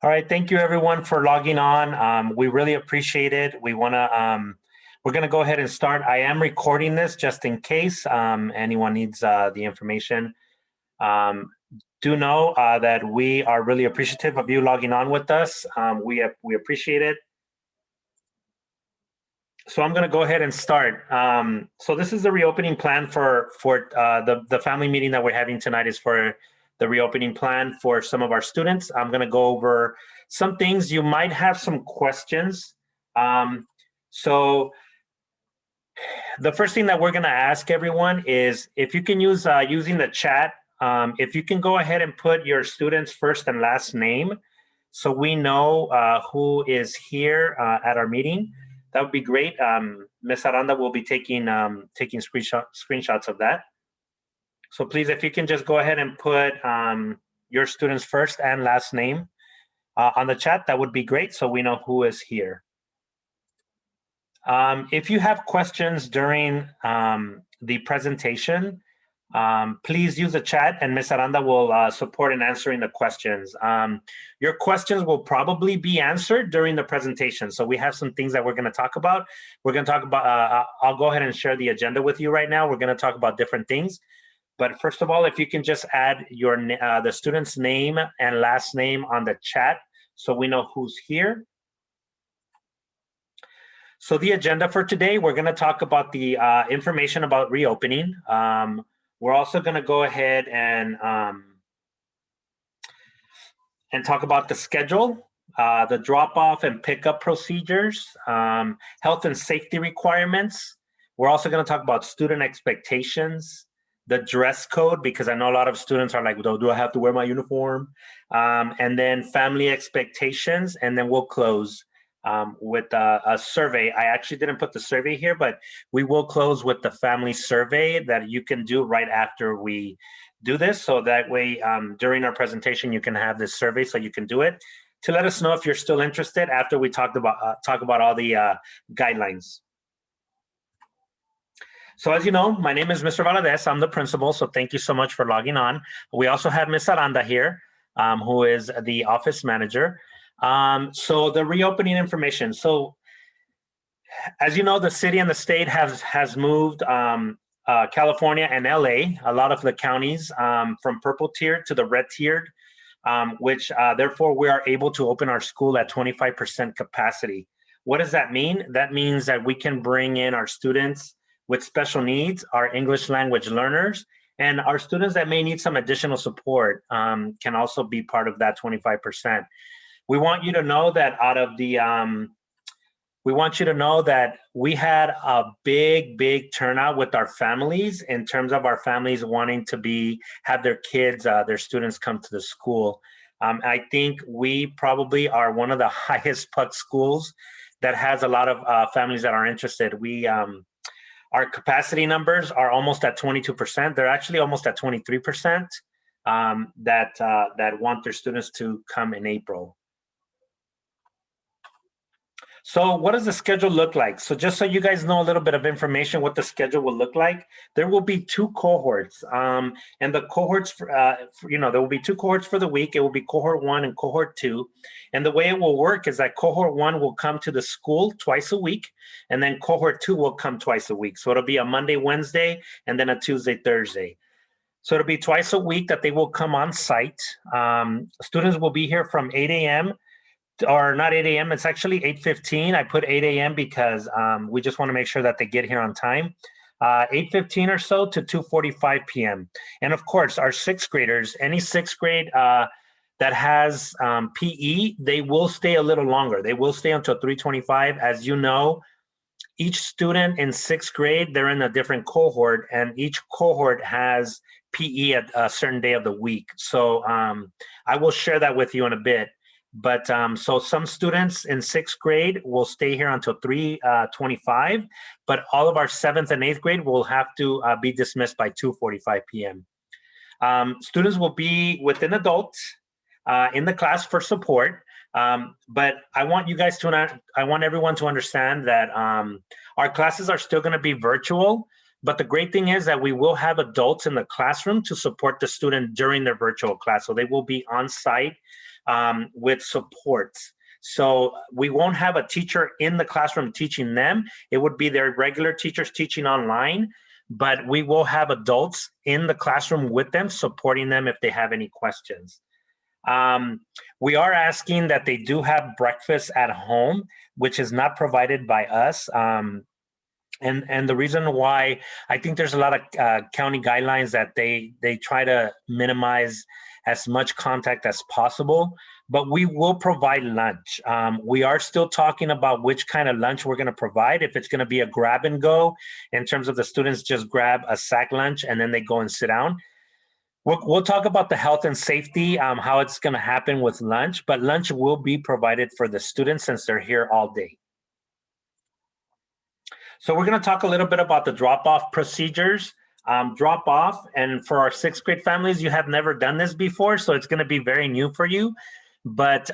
All right, thank you everyone for logging on. We really appreciate it. We're gonna go ahead and start. I am recording this just in case anyone needs the information. Do know that we are really appreciative of you logging on with us. We appreciate it. So I'm gonna go ahead and start. So this is the reopening plan for the family meeting that we're having tonight is for the reopening plan for some of our students. I'm gonna go over some things. You might have some questions. So the first thing that we're gonna ask everyone is if you can use using the chat, if you can go ahead and put your student's first and last name so we know who is here at our meeting, that would be great. Ms. Aranda will be taking screenshots of that. So please, if you can just go ahead and put your student's first and last name on the chat, that would be great so we know who is here. If you have questions during the presentation, please use the chat and Ms. Aranda will support in answering the questions. Your questions will probably be answered during the presentation. So we have some things that we're gonna talk about. We're gonna talk about, I'll go ahead and share the agenda with you right now. We're gonna talk about different things. But first of all, if you can just add your the student's name and last name on the chat so we know who's here. So the agenda for today, we're gonna talk about the information about reopening. We're also gonna go ahead and talk about the schedule, the drop-off and pickup procedures, health and safety requirements. We're also gonna talk about student expectations, the dress code, because I know a lot of students are like, do I have to wear my uniform? And then family expectations, and then we'll close with a survey. I actually didn't put the survey here, but we will close with the family survey that you can do right after we do this. So that way, during our presentation, you can have this survey so you can do it to let us know if you're still interested after we talk about all the guidelines. So as you know, my name is Mr. Valadez. I'm the principal, so thank you so much for logging on. We also have Ms. Aranda here, who is the office manager. So the reopening information. So as you know, the city and the state has moved California and LA, a lot of the counties from purple tier to the red tiered, which therefore we are able to open our school at 25% capacity. What does that mean? That means that we can bring in our students with special needs, our English language learners, and our students that may need some additional support can also be part of that 25%. We want you to know that out of the, we had a big turnout with our families in terms of our families wanting to have their kids, their students come to the school. I think we probably are one of the highest PUC schools that has a lot of families that are interested. Our capacity numbers are almost at 22%. They're actually almost at 23% that want their students to come in April. So what does the schedule look like? So just so you guys know a little bit of information what the schedule will look like, there will be 2 cohorts. And the cohorts, there will be 2 cohorts for the week. It will be cohort 1 and cohort 2. And the way it will work is that cohort 1 will come to the school twice a week, and then cohort 2 will come twice a week. So it'll be a Monday, Wednesday, and then a Tuesday, Thursday. So it'll be twice a week that they will come on site. Students will be here from 8 a.m. or not 8 a.m. It's actually 8:15. I put 8 a.m. because we just want to make sure that they get here on time. 8:15 or so to 2:45 p.m. And of course, our 6th graders, any 6th grade that has PE, they will stay a little longer. They will stay until 3:25. As you know, each student in 6th grade, they're in a different cohort, and each cohort has PE at a certain day of the week. So I will share that with you in a bit. But so some students in 6th grade will stay here until 3:25, but all of our 7th and 8th grade will have to be dismissed by 2:45 p.m. Students will be with an adult in the class for support, but I want everyone to understand that our classes are still going to be virtual, But the great thing is that we will have adults in the classroom to support the student during their virtual class. So they will be on site with supports. So we won't have a teacher in the classroom teaching them. It would be their regular teachers teaching online, but we will have adults in the classroom with them, supporting them if they have any questions. We are asking that they do have breakfast at home, which is not provided by us. And the reason why, I think there's a lot of county guidelines that they try to minimize as much contact as possible, but we will provide lunch. We are still talking about which kind of lunch we're going to provide. If it's going to be a grab and go, in terms of the students just grab a sack lunch and then they go and sit down. We'll talk about the health and safety, how it's going to happen with lunch, but lunch will be provided for the students since they're here all day. So we're going to talk a little bit about the drop-off procedures. Drop-off, and for our 6th grade families, you have never done this before, so it's going to be very new for you. But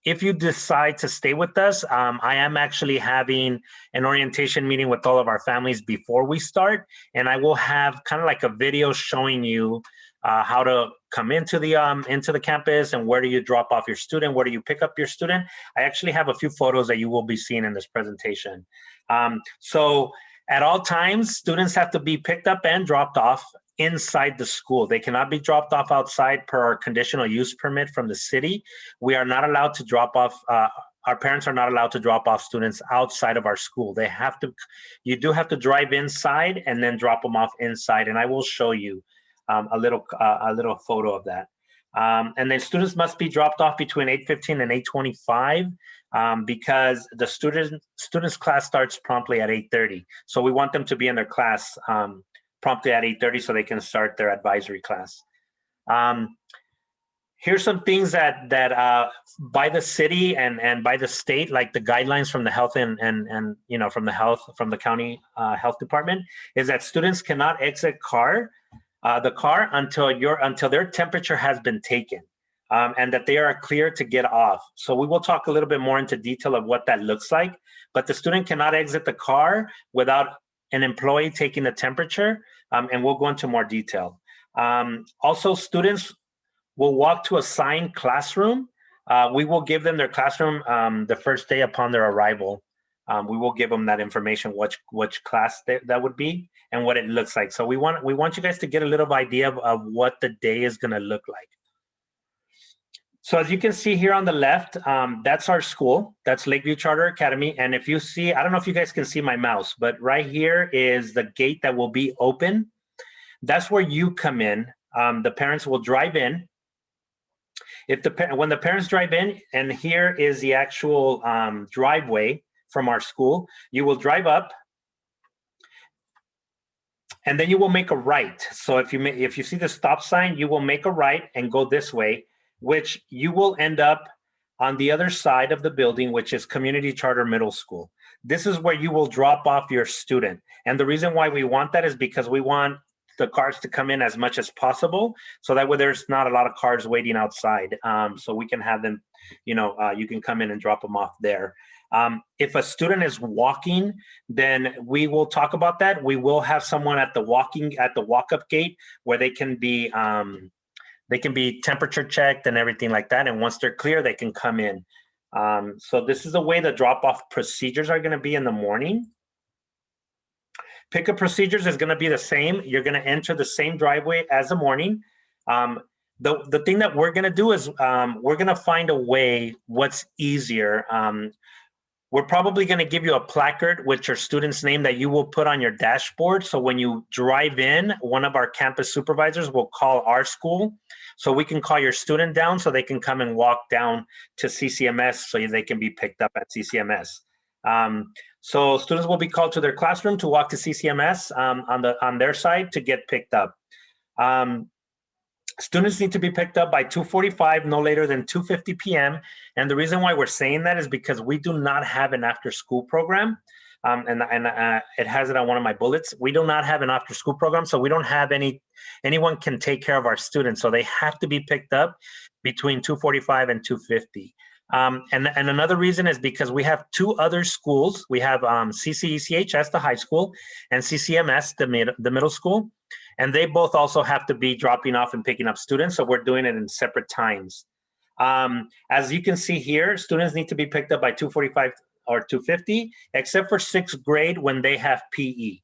if you decide to stay with us, I am actually having an orientation meeting with all of our families before we start, and I will have kind of like a video showing you how to come into the campus and where do you drop off your student, where do you pick up your student. I actually have a few photos that you will be seeing in this presentation. So at all times, students have to be picked up and dropped off inside the school. They cannot be dropped off outside per our conditional use permit from the city. We are not allowed to drop off, our parents are not allowed to drop off students outside of our school. They have to, you do have to drive inside and then drop them off inside. And I will show you a little photo of that. And then students must be dropped off between 8:15 and 8:25 because the students class starts promptly at 8:30. So we want them to be in their class promptly at 8:30 so they can start their advisory class. Here's some things that by the city and by the state, like the guidelines from the health and you know, from the county health department, is that students cannot exit the car until their temperature has been taken. And that they are clear to get off. So we will talk a little bit more into detail of what that looks like, but the student cannot exit the car without an employee taking the temperature, and we'll go into more detail. Also, students will walk to a assigned classroom. We will give them their classroom the first day upon their arrival. We will give them that information, which class that would be and what it looks like. So we want you guys to get a little idea of what the day is gonna look like. So as you can see here on the left, that's our school. That's Lakeview Charter Academy. And if you see, I don't know if you guys can see my mouse, but right here is the gate that will be open. That's where you come in. The parents will drive in. When the parents drive in, and here is the actual driveway from our school, you will drive up, and then you will make a right. So if you see the stop sign, you will make a right and go this way, which you will end up on the other side of the building, which is Community Charter Middle School. This is where you will drop off your student. And the reason why we want that is because we want the cars to come in as much as possible, so that way there's not a lot of cars waiting outside. So we can have them, you know, you can come in and drop them off there. If a student is walking, then we will talk about that. We will have someone at the walk-up gate where they can be temperature checked and everything like that. And once they're clear, they can come in. So this is the way the drop-off procedures are going to be in the morning. Pickup procedures is going to be the same. You're going to enter the same driveway as the morning. The thing that we're going to do is we're going to find a way what's easier. We're probably going to give you a placard with your student's name that you will put on your dashboard. So when you drive in, one of our campus supervisors will call our school. So we can call your student down so they can come and walk down to CCMS so they can be picked up at CCMS. So students will be called to their classroom to walk to CCMS on their side to get picked up. Students need to be picked up by 2:45, no later than 2:50 p.m. And the reason why we're saying that is because we do not have an after-school program. And it has it on one of my bullets. We do not have an after-school program, so we don't have anyone can take care of our students. So they have to be picked up between 2:45 and 2:50. And another reason is because we have two other schools. We have CCECHS, the high school, and CCMS, the middle school. And they both also have to be dropping off and picking up students. So we're doing it in separate times. As you can see here, students need to be picked up by 2:45 or 2:50, except for sixth grade when they have PE.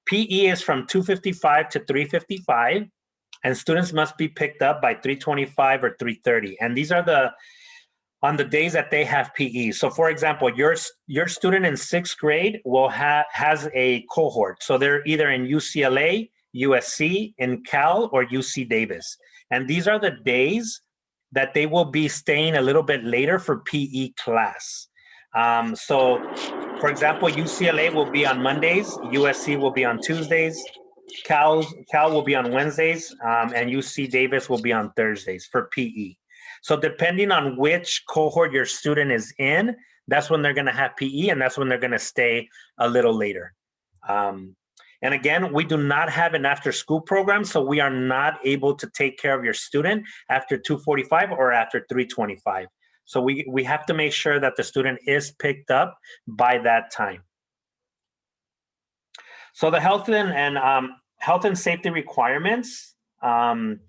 PE is from 2:55 to 3:55, and students must be picked up by 3:25 or 3:30. And these are on the days that they have PE. So for example, your student in sixth grade has a cohort. So they're either in UCLA, USC, in Cal, or UC Davis. And these are the days that they will be staying a little bit later for PE class. So for example, UCLA will be on Mondays, USC will be on Tuesdays, Cal will be on Wednesdays, and UC Davis will be on Thursdays for PE. So depending on which cohort your student is in, that's when they're gonna have PE, and that's when they're gonna stay a little later. And again, we do not have an after school program, so we are not able to take care of your student after 2:45 or after 3:25. So we have to make sure that the student is picked up by that time. So the health and safety requirements on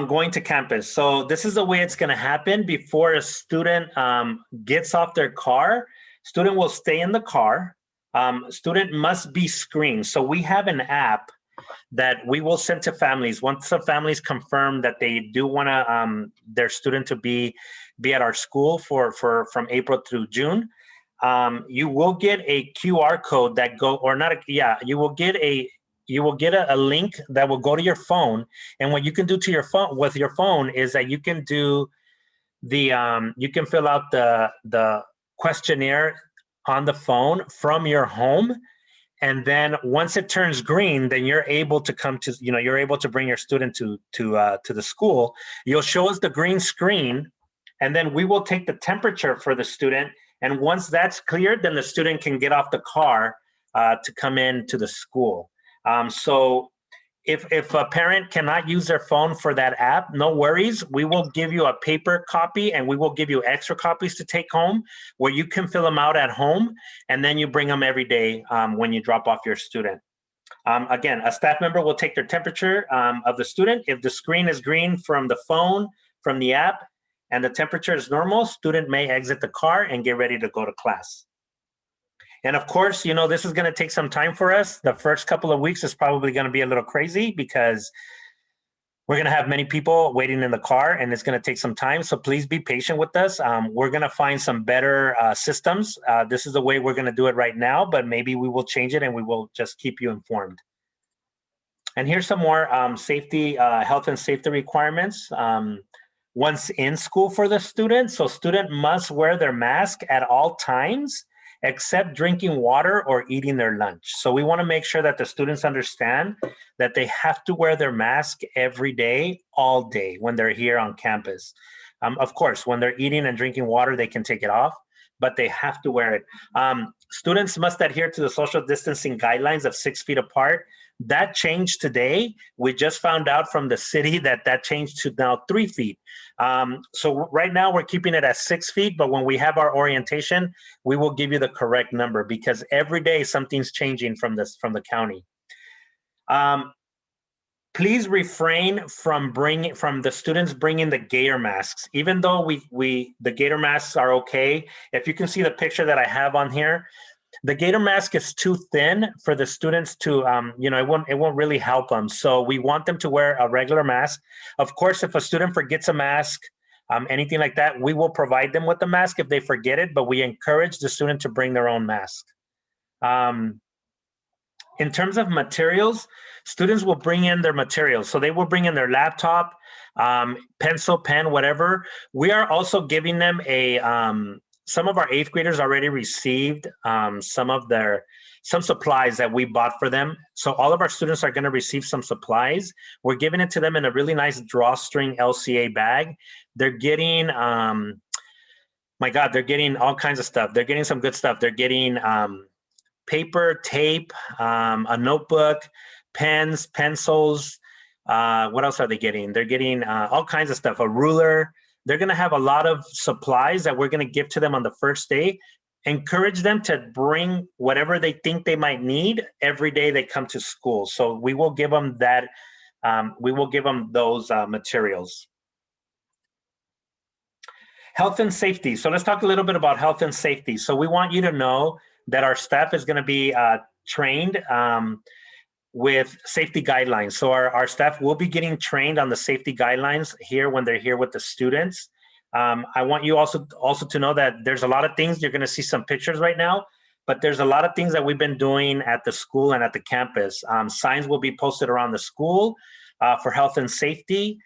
going to campus. So this is the way it's going to happen. Before a student gets off their car, student will stay in the car. Student must be screened. So we have an app that we will send to families once the families confirm that they do want to their student to be at our school from April through June. You will get a QR code that you will get a link that will go to your phone. And what you can do to your phone with your phone is that you can do you can fill out the questionnaire on the phone from your home. And then once it turns green, then you're able to you're able to bring your student to the school. You'll show us the green screen, and then we will take the temperature for the student. And once that's cleared, then the student can get off the car to come in to the school. So if a parent cannot use their phone for that app, no worries. We will give you a paper copy, and we will give you extra copies to take home where you can fill them out at home, and then you bring them every day when you drop off your student. Again, a staff member will take their temperature of the student. If the screen is green from the phone, from the app, and the temperature is normal, student may exit the car and get ready to go to class. And of course, this is going to take some time for us. The first couple of weeks is probably going to be a little crazy because we're going to have many people waiting in the car, and it's going to take some time. So please be patient with us. We're going to find some better systems. This is the way we're going to do it right now, but maybe we will change it and we will just keep you informed. And here's some more health and safety requirements. Once in school for the student, so student must wear their mask at all times, except drinking water or eating their lunch. So we want to make sure that the students understand that they have to wear their mask every day, all day when they're here on campus. Of course, when they're eating and drinking water, they can take it off, but they have to wear it. Students must adhere to the social distancing guidelines of 6 feet apart. That changed today. We just found out from the city that changed to now 3 feet. So right now we're keeping it at 6 feet, but when we have our orientation, we will give you the correct number because every day something's changing from the county. Please refrain from the students bringing the gator masks. Even though the gator masks are okay, if you can see the picture that I have on here, the gator mask is too thin for the students to, it won't really help them. So we want them to wear a regular mask. Of course, if a student forgets a mask, anything like that, we will provide them with the mask if they forget it, but we encourage the student to bring their own mask. In terms of materials, students will bring in their materials. So they will bring in their laptop, pencil, pen, whatever. We are also giving them some of our 8th graders already received some supplies that we bought for them. So all of our students are going to receive some supplies. We're giving it to them in a really nice drawstring LCA bag. They're getting, they're getting all kinds of stuff. They're getting some good stuff. They're getting paper, tape, a notebook, pens, pencils. What else are they getting? They're getting all kinds of stuff, a ruler. they're going to have a lot of supplies that we're going to give to them on the first day. Encourage them to bring whatever they think they might need every day they come to school. So we will give them that. We will give them those materials. Health and safety. So let's talk a little bit about health and safety. So we want you to know that our staff is going to be trained with safety guidelines. So our staff will be getting trained on the safety guidelines here when they're here with the students. I want you also to know that there's a lot of things. You're going to see some pictures right now, but there's a lot of things that we've been doing at the school and at the campus. Signs will be posted around the school for health and safety.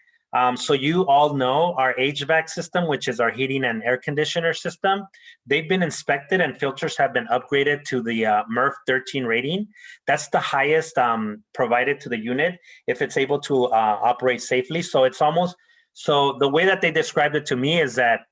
So you all know our HVAC system, which is our heating and air conditioner system. They've been inspected and filters have been upgraded to the MERV 13 rating. That's the highest provided to the unit if it's able to operate safely. So it's almost, so the way that they described it to me is that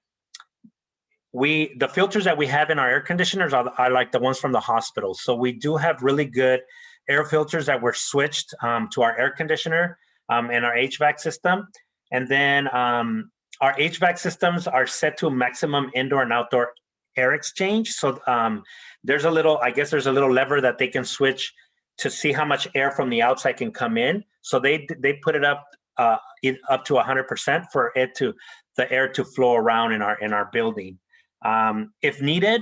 the filters that we have in our air conditioners are like the ones from the hospital. So we do have really good air filters that were switched to our air conditioner and our HVAC system. And then our HVAC systems are set to maximum indoor and outdoor air exchange. So there's a little, I guess there's a little lever that they can switch to see how much air from the outside can come in. So they put it up to 100% for the air to flow around in our building. If needed,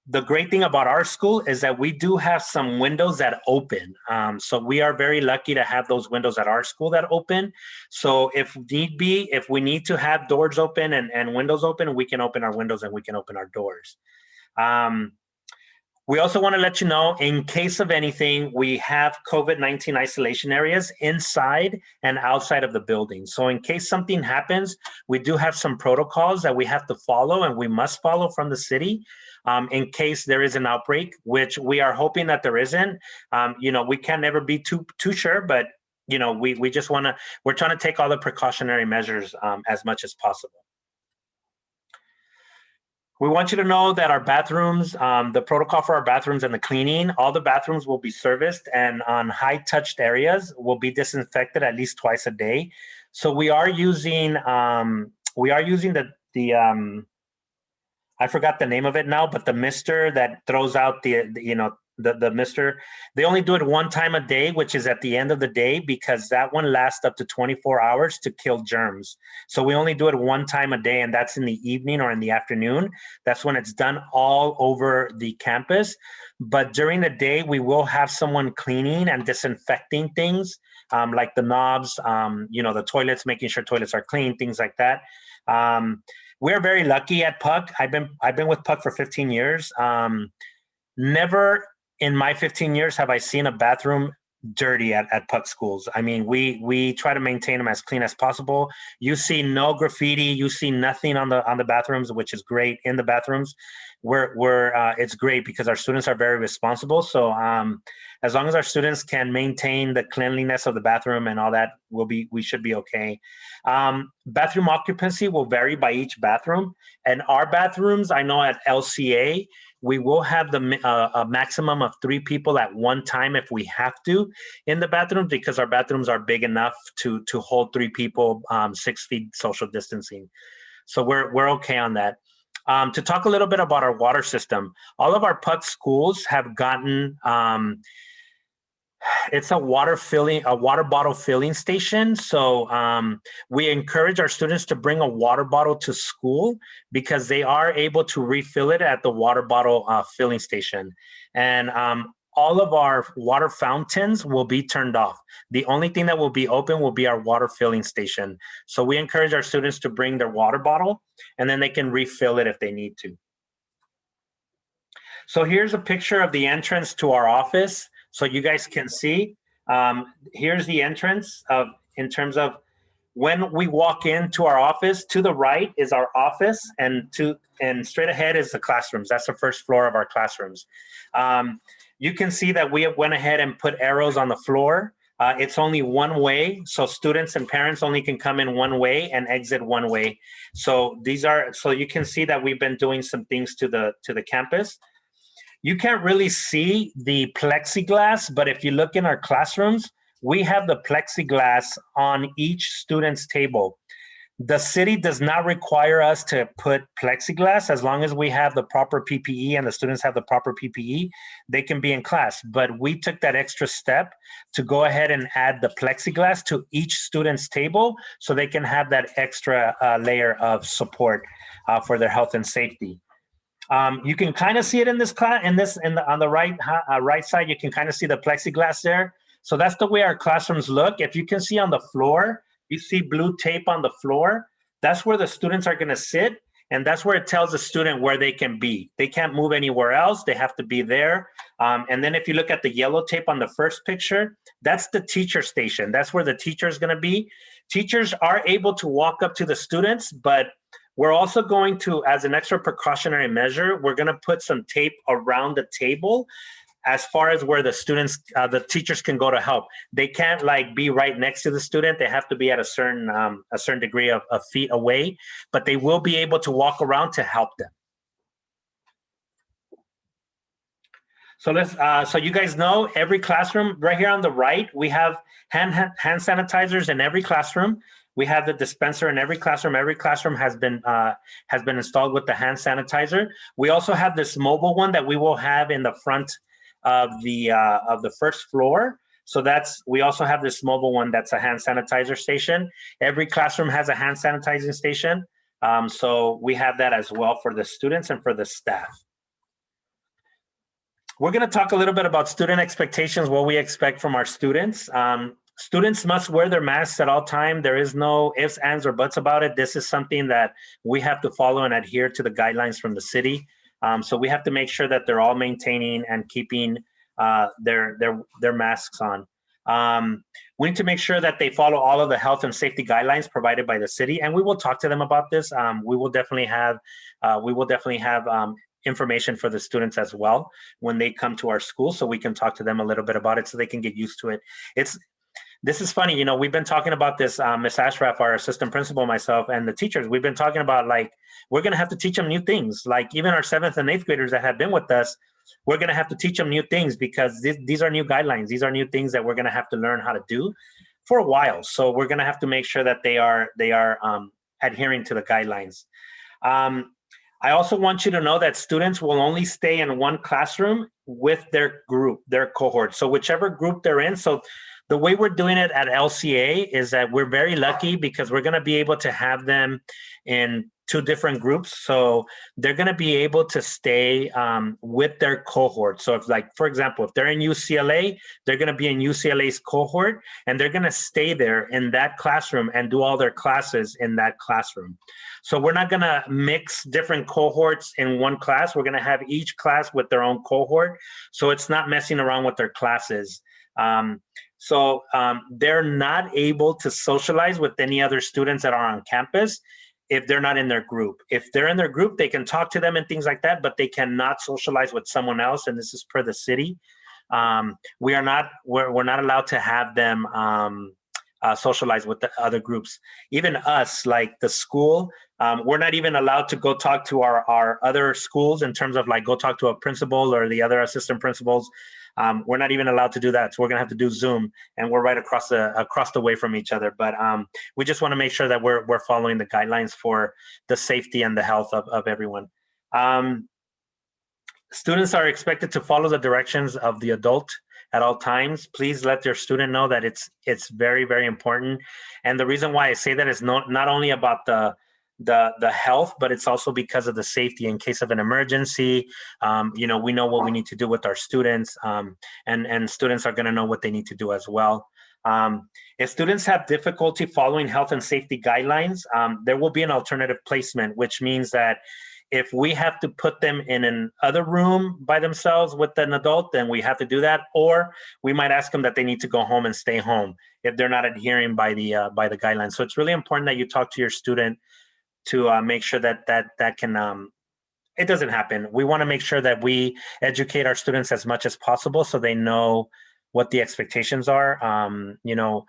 the great thing about our school is that we do have some windows that open. So we are very lucky to have those windows at our school that open. So if need be, if we need to have doors open and windows open, we can open our windows and we can open our doors. We also want to let you know, in case of anything, we have COVID-19 isolation areas inside and outside of the building. So in case something happens, we do have some protocols that we have to follow and we must follow from the city in case there is an outbreak, which we are hoping that there isn't. We can never be too sure, but we just want to, we're trying to take all the precautionary measures as much as possible. We want you to know that our bathrooms, the protocol for our bathrooms and the cleaning, all the bathrooms will be serviced, and on high touched areas will be disinfected at least twice a day. So we are using the I forgot the name of it now, but the mister that throws out the mister, they only do it one time a day, which is at the end of the day, because that one lasts up to 24 hours to kill germs. So we only do it one time a day, and that's in the evening or in the afternoon. That's when it's done all over the campus. But during the day, we will have someone cleaning and disinfecting things, like the knobs, the toilets, making sure toilets are clean, things like that. We're very lucky at PUC. I've been with PUC for 15 years. Never in my 15 years have I seen a bathroom dirty at PUC schools. I mean, we try to maintain them as clean as possible. You see no graffiti, you see nothing on the bathrooms, which is great. In the bathrooms, it's great because our students are very responsible. So as long as our students can maintain the cleanliness of the bathroom and all that, we should be okay. Bathroom occupancy will vary by each bathroom, and our bathrooms, I know at LCA, we will have a maximum of 3 people at one time if we have to in the bathroom, because our bathrooms are big enough to hold 3 people, 6 feet social distancing. So we're okay on that. To talk a little bit about our water system, all of our PUC schools have gotten it's a water bottle filling station. So we encourage our students to bring a water bottle to school because they are able to refill it at the water bottle filling station. And all of our water fountains will be turned off. The only thing that will be open will be our water filling station. So we encourage our students to bring their water bottle, and then they can refill it if they need to. So here's a picture of the entrance to our office, so you guys can see. Here's the entrance in terms of when we walk into our office. To the right is our office, and straight ahead is the classrooms. That's the first floor of our classrooms. You can see that we went ahead and put arrows on the floor. It's only one way, so students and parents only can come in one way and exit one way. So you can see that we've been doing some things to the campus. You can't really see the plexiglass, but if you look in our classrooms, we have the plexiglass on each student's table. The city does not require us to put plexiglass. As long as we have the proper PPE and the students have the proper PPE, they can be in class. But we took that extra step to go ahead and add the plexiglass to each student's table so they can have that extra layer of support for their health and safety. You can kind of see it in this class, on the right side, you can kind of see the plexiglass there. So that's the way our classrooms look. If you can see on the floor, you see blue tape on the floor. That's where the students are going to sit, and that's where it tells the student where they can be. They can't move anywhere else. They have to be there. And then if you look at the yellow tape on the first picture, that's the teacher station. That's where the teacher is going to be. Teachers are able to walk up to the students, but we're also going to, as an extra precautionary measure, we're going to put some tape around the table as far as where the students, the teachers can go to help. They can't like be right next to the student. They have to be at a certain degree of feet away, but they will be able to walk around to help them. So so you guys know, every classroom right here on the right, we have hand sanitizers in every classroom. We have the dispenser in every classroom. Every classroom has been installed with the hand sanitizer. We also have this mobile one that we will have in the front of the first floor. So we also have this mobile one that's a hand sanitizer station. Every classroom has a hand sanitizing station. So we have that as well for the students and for the staff. We're going to talk a little bit about student expectations, what we expect from our students. Students must wear their masks at all time. There is no ifs, ands, or buts about it. This is something that we have to follow and adhere to the guidelines from the city. So we have to make sure that they're all maintaining and keeping their masks on. We need to make sure that they follow all of the health and safety guidelines provided by the city, and we will talk to them about this. We will definitely have information for the students as well when they come to our school, so we can talk to them a little bit about it so they can get used to it. This is funny, you know, we've been talking about this, Ms. Ashraf, our assistant principal, myself, and the teachers, we've been talking about, like, we're going to have to teach them new things. Like, even our 7th and 8th graders that have been with us, we're going to have to teach them new things because these are new guidelines. These are new things that we're going to have to learn how to do for a while. So we're going to have to make sure that they are adhering to the guidelines. I also want you to know that students will only stay in one classroom with their group, their cohort. So whichever group they're in. So the way we're doing it at LCA is that we're very lucky because we're going to be able to have them in 2 different groups. So they're going to be able to stay with their cohort. So if, like, for example, if they're in UCLA, they're going to be in UCLA's cohort, and they're going to stay there in that classroom and do all their classes in that classroom. So we're not going to mix different cohorts in one class. We're going to have each class with their own cohort. So it's not messing around with their classes. So they're not able to socialize with any other students that are on campus if they're not in their group. If they're in their group, they can talk to them and things like that, but they cannot socialize with someone else. And this is per the city. We're not allowed to have them socialize with the other groups. Even us, like the school, we're not even allowed to go talk to our other schools in terms of, like, go talk to a principal or the other assistant principals. We're not even allowed to do that. So we're going to have to do Zoom, and we're right across the way from each other. But we just want to make sure that we're following the guidelines for the safety and the health of everyone. Students are expected to follow the directions of the adult at all times. Please let your student know that it's very, very important. And the reason why I say that is not only about the health, but it's also because of the safety in case of an emergency. You know, we know what we need to do with our students, and students are going to know what they need to do as well. If students have difficulty following health and safety guidelines, there will be an alternative placement, which means that if we have to put them in an other room by themselves with an adult, then we have to do that. Or we might ask them that they need to go home and stay home if they're not adhering by the guidelines. So it's really important that you talk to your student to make sure that can it doesn't happen. We want to make sure that we educate our students as much as possible so they know what the expectations are. You know,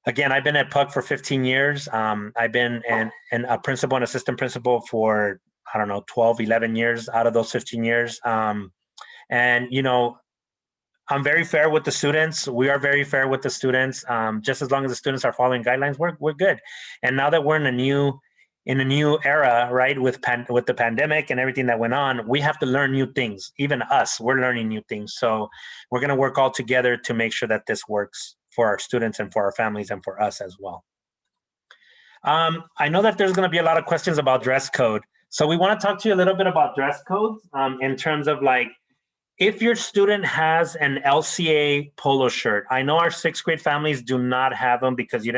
again, I've been at PUC for 15 years. I've been a principal and assistant principal for, I don't know, 12, 11 years out of those 15 years. And, you know, I'm very fair with the students. We are very fair with the students. Just as long as the students are following guidelines, we're good. And now that we're in a new era, right, with the pandemic and everything that went on, we have to learn new things. Even us, we're learning new things. So we're going to work all together to make sure that this works for our students and for our families and for us as well. I know that there's going to be a lot of questions about dress code. So we want to talk to you a little bit about dress codes in terms of like, if your student has an LCA polo shirt. I know our 6th grade families do not have them because we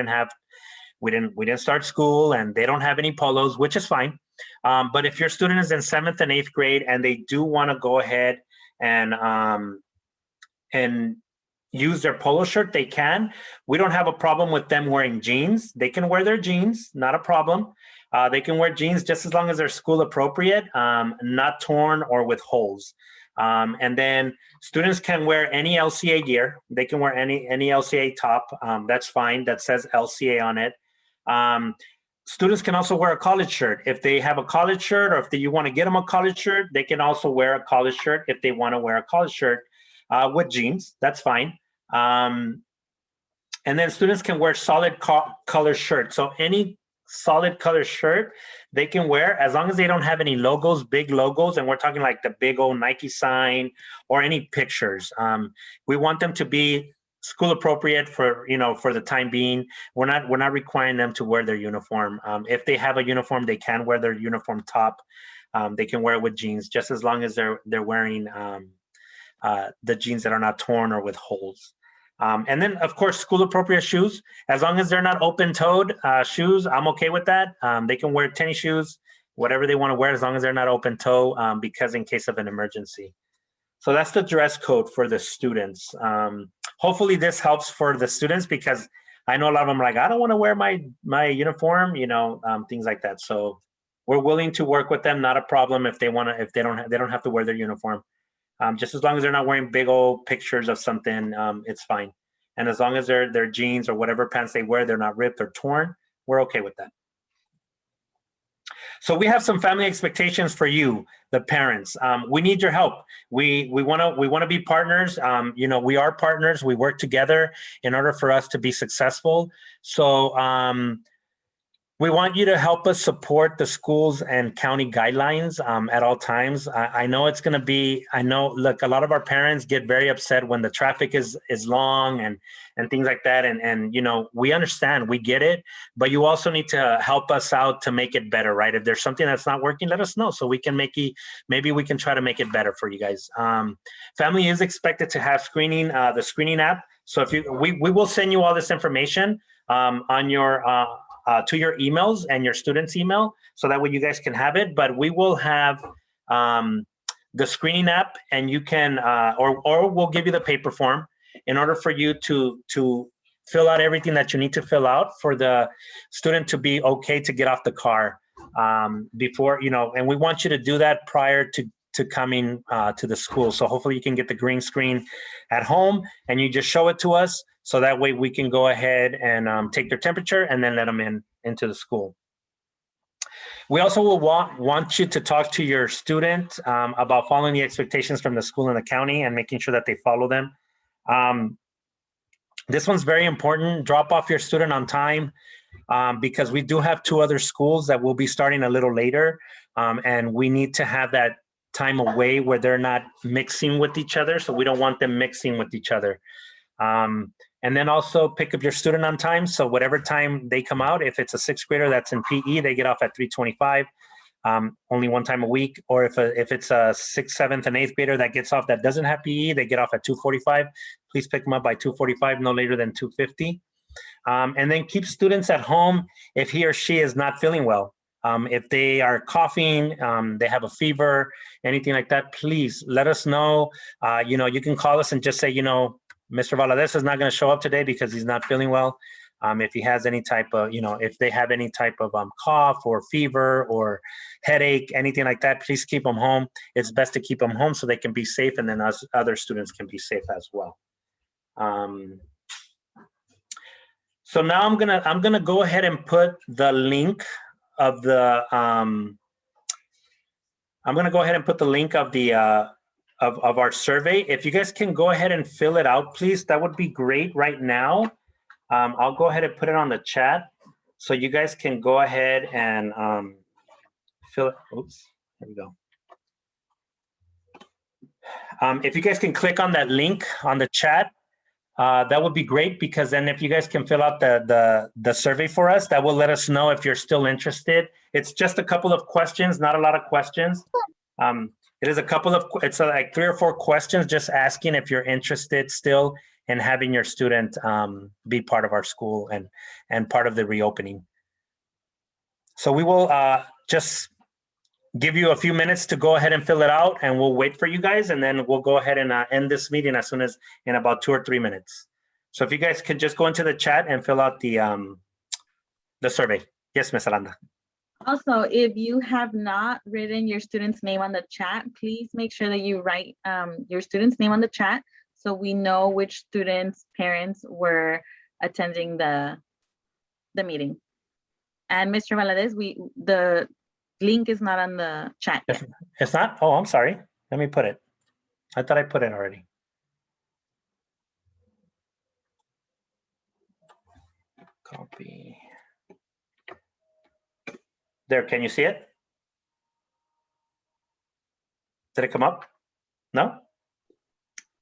didn't start school and they don't have any polos, which is fine. But if your student is in 7th and 8th grade and they do want to go ahead and use their polo shirt, they can. We don't have a problem with them wearing jeans. They can wear their jeans, not a problem. They can wear jeans just as long as they're school appropriate, not torn or with holes. And then students can wear any LCA gear. They can wear any LCA top. That's fine. That says LCA on it. Students can also wear a college shirt. If they have a college shirt or if you want to get them a college shirt, they can also wear a college shirt if they want to wear a college shirt with jeans. That's fine. And then students can wear solid color shirts. So any solid color shirt they can wear as long as they don't have any logos, big logos, and we're talking like the big old Nike sign or any pictures. We want them to be school appropriate for the time being. We're not requiring them to wear their uniform. If they have a uniform, they can wear their uniform top. They can wear it with jeans, just as long as they're wearing the jeans that are not torn or with holes. And then, of course, school appropriate shoes. As long as they're not open-toed shoes, I'm okay with that. They can wear tennis shoes, whatever they want to wear, as long as they're not open-toe, because in case of an emergency. So that's the dress code for the students. Hopefully this helps for the students, because I know a lot of them are like, I don't want to wear my uniform, things like that. So we're willing to work with them. Not a problem if they don't have to wear their uniform. Just as long as they're not wearing big old pictures of something, it's fine. And as long as their jeans or whatever pants they wear, they're not ripped or torn, we're okay with that. So we have some family expectations for you, the parents. We need your help. We want to be partners. We are partners. We work together in order for us to be successful. So we want you to help us support the schools and county guidelines at all times. I know it's going to be, look, a lot of our parents get very upset when the traffic is long and things like that. And we understand, we get it, but you also need to help us out to make it better, right? If there's something that's not working, let us know so we can maybe we can try to make it better for you guys. Family is expected to have screening, the screening app. So we will send you all this information on your, to your emails and your student's email, so that way you guys can have it. But we will have the screening app, and you can, or we'll give you the paper form in order for you to fill out everything that you need to fill out for the student to be okay to get off the car before, and we want you to do that prior to coming to the school. So hopefully you can get the green screen at home and you just show it to us. So that way we can go ahead and take their temperature and then let them into the school. We also will want you to talk to your student about following the expectations from the school and the county and making sure that they follow them. This one's very important. Drop off your student on time because we do have 2 other schools that will be starting a little later, and we need to have that time away where they're not mixing with each other. So we don't want them mixing with each other. And then also pick up your student on time. So whatever time they come out, if it's a 6th grader that's in PE, they get off at 3:25, only 1 time a week. Or if it's a 6th, 7th, and 8th grader that gets off that doesn't have PE, they get off at 2:45. Please pick them up by 2:45, no later than 2:50. And then keep students at home if he or she is not feeling well. If they are coughing, they have a fever, anything like that, please let us know. You can call us and just say, Mr. Valadez is not going to show up today because he's not feeling well. If he has any type of, if they have any type of cough or fever or headache, anything like that, please keep them home. It's best to keep them home so they can be safe, and then us other students can be safe as well. So now I'm gonna go ahead and put the link of the of our survey. If you guys can go ahead and fill it out, please, that would be great right now. I'll go ahead and put it on the chat so you guys can go ahead and fill it. Oops, there we go. If you guys can click on that link on the chat, that would be great, because then if you guys can fill out the survey for us, that will let us know if you're still interested. It's just a couple of questions, not a lot of questions. It is a couple of, it's like 3 or 4 questions, just asking if you're interested still in having your student be part of our school and part of the reopening. So we will just give you a few minutes to go ahead and fill it out, and we'll wait for you guys, and then we'll go ahead and end this meeting as soon as in about 2 or 3 minutes. So if you guys could just go into the chat and fill out the survey. Yes, Ms. Aranda. Also, if you have not written your student's name on the chat, please make sure that you write your student's name on the chat so we know which students' parents were attending the meeting. And Mr. Valadez, the link is not on the chat yet. It's not? Oh, I'm sorry. Let me put it. I thought I put it already. Copy. There, can you see it? Did it come up? No?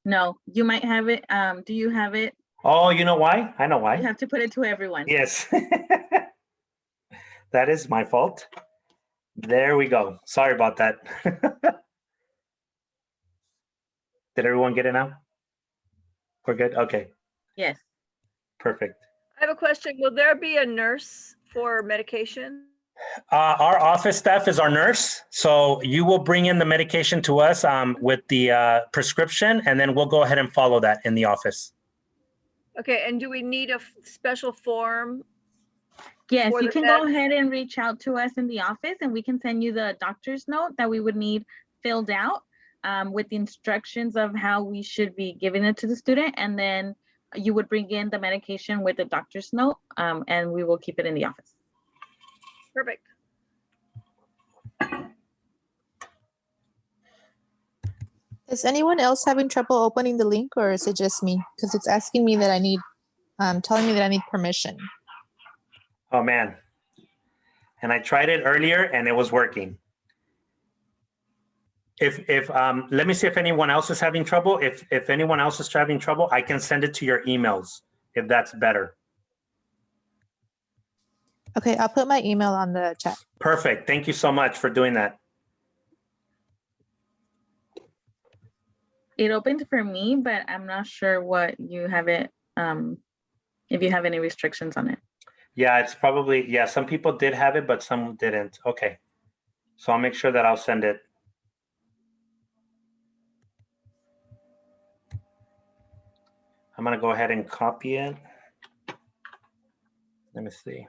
No, you might have it. Do you have it? Oh, you know why? I know why. You have to put it to everyone. Yes. That is my fault. There we go. Sorry about that. Did everyone get it now? We're good? Okay. Yes. Perfect. I have a question. Will there be a nurse for medication? Our office staff is our nurse. So you will bring in the medication to us with the prescription, and then we'll go ahead and follow that in the office. Okay, and do we need a special form? Yes, For you the can med- go ahead and reach out to us in the office, and we can send you the doctor's note that we would need filled out with the instructions of how we should be giving it to the student. And then you would bring in the medication with the doctor's note, and we will keep it in the office. Perfect. Is anyone else having trouble opening the link, or is it just me? Because it's asking me that I need, telling me that I need permission. Oh, man. And I tried it earlier and it was working. If let me see if anyone else is having trouble. If anyone else is having trouble, I can send it to your emails if that's better. Okay, I'll put my email on the chat. Perfect. Thank you so much for doing that. It opened for me, but I'm not sure what you have it, if you have any restrictions on it. Yeah, it's probably, yeah, some people did have it, but some didn't. Okay. So I'll make sure that I'll send it. I'm going to go ahead and copy it. Let me see.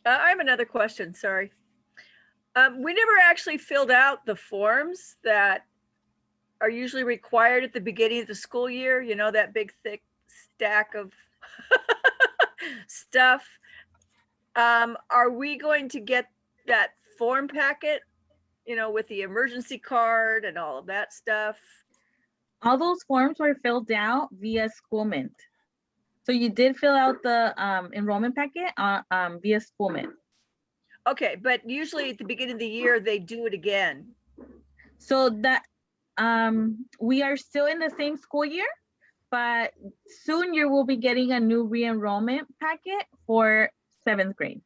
I have another question, sorry. We never actually filled out the forms that are usually required at the beginning of the school year. You know, that big thick stack of stuff. Are we going to get that form packet, you know, with the emergency card and all of that stuff? All those forms were filled out via Schoolmint. So you did fill out the enrollment packet via Schoolmint. Okay, but usually at the beginning of the year, they do it again. So that we are still in the same school year, but soon you will be getting a new re-enrollment packet for 7th grade.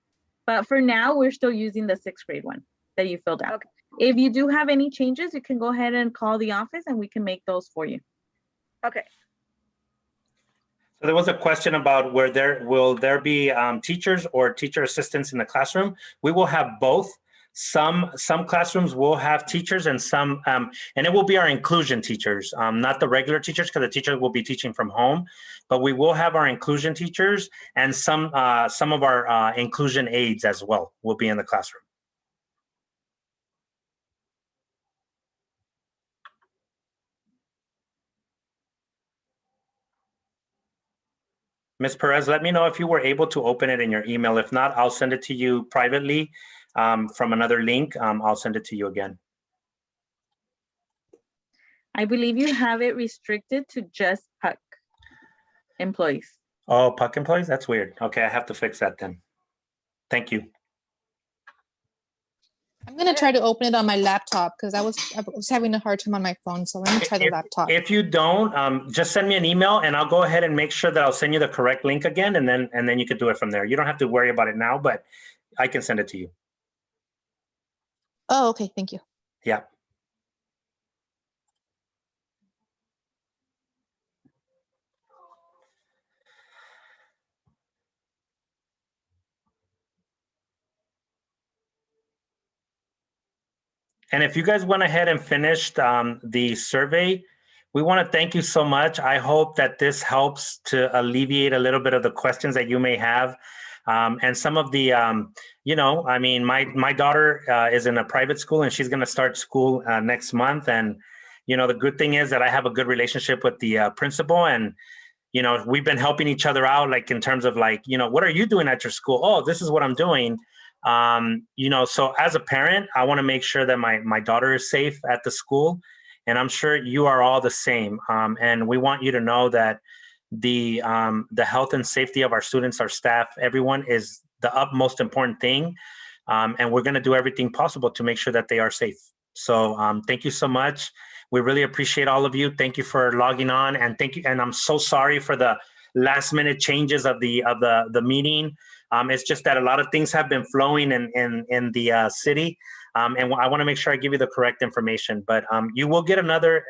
But for now, we're still using the 6th grade one that you filled out. Okay. If you do have any changes, you can go ahead and call the office and we can make those for you. Okay. So there was a question about will there be teachers or teacher assistants in the classroom? We will have both. Some classrooms will have teachers and some, and it will be our inclusion teachers, not the regular teachers, because the teachers will be teaching from home, but we will have our inclusion teachers and some of our inclusion aides as well will be in the classroom. Ms. Perez, let me know if you were able to open it in your email. If not, I'll send it to you privately from another link. I'll send it to you again. I believe you have it restricted to just PUC employees. Oh, PUC employees? That's weird. Okay, I have to fix that then. Thank you. I'm gonna try to open it on my laptop because I was having a hard time on my phone. So let me try the laptop. If you don't, just send me an email and I'll go ahead and make sure that I'll send you the correct link again, and then you can do it from there. You don't have to worry about it now, but I can send it to you. Oh, okay. Thank you. Yeah. And if you guys went ahead and finished the survey, we want to thank you so much. I hope that this helps to alleviate a little bit of the questions that you may have. And some of the, you know, I mean, my daughter is in a private school and she's going to start school next month. And, you know, the good thing is that I have a good relationship with the principal, and, you know, we've been helping each other out, like in terms of like, you know, what are you doing at your school? Oh, this is what I'm doing. You know, so as a parent, I want to make sure that my daughter is safe at the school, and I'm sure you are all the same. And we want you to know that the health and safety of our students, our staff, everyone is the utmost important thing. And we're going to do everything possible to make sure that they are safe. So thank you so much. We really appreciate all of you. Thank you for logging on, and thank you. And I'm so sorry for the last minute changes of the meeting. It's just that a lot of things have been flowing in the city. And I want to make sure I give you the correct information. But you will get another,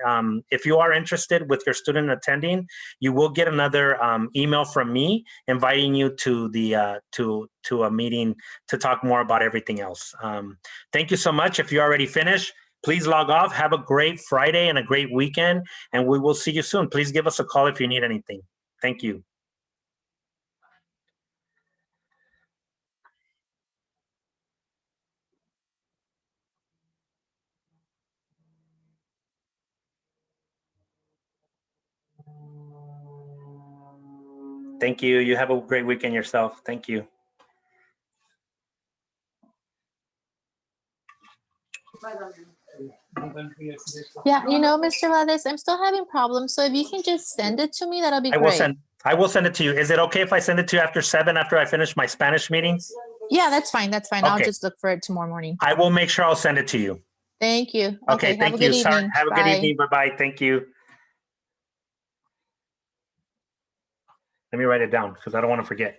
if you are interested with your student attending, you will get another email from me inviting you to the to a meeting to talk more about everything else. Thank you so much. If you already finished, please log off. Have a great Friday and a great weekend, and we will see you soon. Please give us a call if you need anything. Thank you. Thank you. You have a great weekend yourself. Thank you. Yeah, you know, Mr. Valdez, I'm still having problems. So if you can just send it to me, that'll be great. I will send it to you. Is it okay if I send it to you after 7, after I finish my Spanish meeting? Yeah, that's fine. That's fine. I'll Okay. just look for it tomorrow morning. I will make sure I'll send it to you. Thank you. Okay, Have thank a good you. Sorry. evening. Have a good Bye. evening. Bye-bye. Thank you. Let me write it down because I don't want to forget.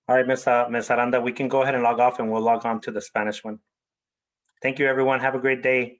All right, Miss Aranda, we can go ahead and log off, and we'll log on to the Spanish one. Thank you, everyone. Have a great day.